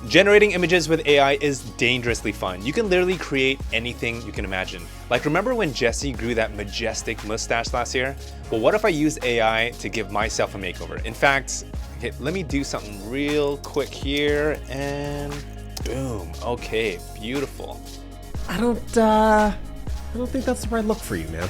Generating images with AI is dangerously fun. You can literally create anything you can imagine. Like, remember when Jesse grew that majestic mustache last year? Well, what if I use AI to give myself a makeover? In fact, okay, let me do something real quick here and boom. Okay, beautiful. I don't think that's the right look for you, man.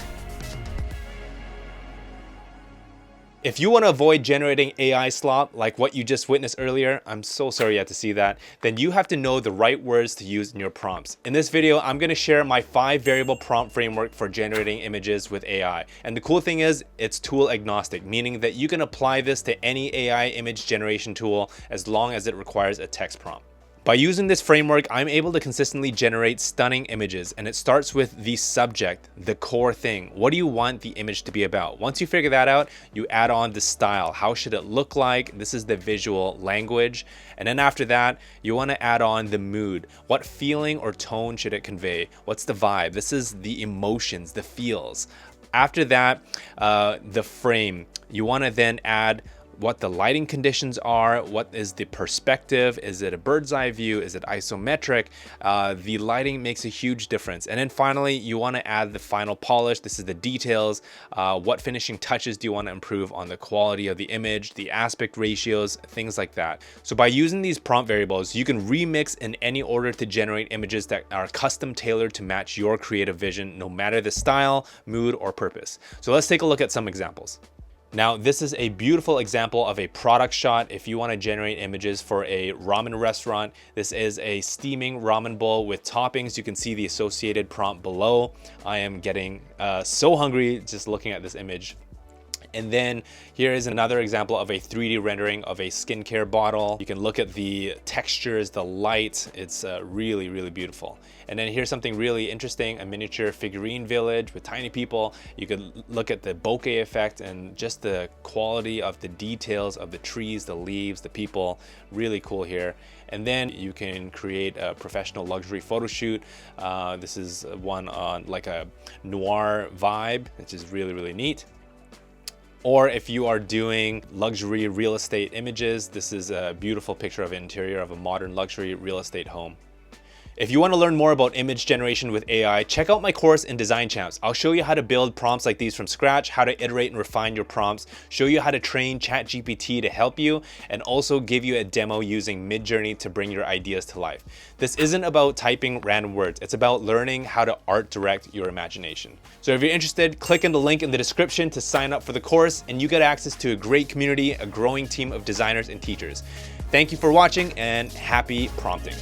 If you want to avoid generating AI slop like what you just witnessed earlier, I'm so sorry you had to see that, then you have to know the right words to use in your prompts. In this video, I'm going to share my 5 variable prompt framework for generating images with AI. And the cool thing is, it's tool agnostic, meaning that you can apply this to any AI image generation tool as long as it requires a text prompt. By using this framework, I'm able to consistently generate stunning images, and it starts with the subject, the core thing. What do you want the image to be about? Once you figure that out, you add on the style. How should it look like? This is the visual language. And then after that, you want to add on the mood. What feeling or tone should it convey? What's the vibe? This is the emotions, the feels. After that, the frame. You want to then add what the lighting conditions are, what is the perspective, is it a bird's eye view, is it isometric? The lighting makes a huge difference. And then finally, you want to add the final polish. This is the details. What finishing touches do you want to improve on the quality of the image, the aspect ratios, things like that. So by using these prompt variables, you can remix in any order to generate images that are custom tailored to match your creative vision, no matter the style, mood, or purpose. So let's take a look at some examples. Now, this is a beautiful example of a product shot. If you want to generate images for a ramen restaurant, this is a steaming ramen bowl with toppings. You can see the associated prompt below. I am getting so hungry just looking at this image. And then here is another example of a 3D rendering of a skincare bottle. You can look at the textures, the light. It's really, really beautiful. And then here's something really interesting, a miniature figurine village with tiny people. You could look at the bokeh effect and just the quality of the details of the trees, the leaves, the people. Really cool here. And then you can create a professional luxury photo shoot. This is one on like a noir vibe, which is really, really neat. Or if you are doing luxury real estate images, this is a beautiful picture of interior of a modern luxury real estate home. If you want to learn more about image generation with AI, check out my course in Design Champs. I'll show you how to build prompts like these from scratch, how to iterate and refine your prompts, show you how to train ChatGPT to help you, and also give you a demo using MidJourney to bring your ideas to life. This isn't about typing random words. It's about learning how to art direct your imagination. So if you're interested, click on the link in the description to sign up for the course, and you get access to a great community, a growing team of designers and teachers. Thank you for watching, and happy prompting.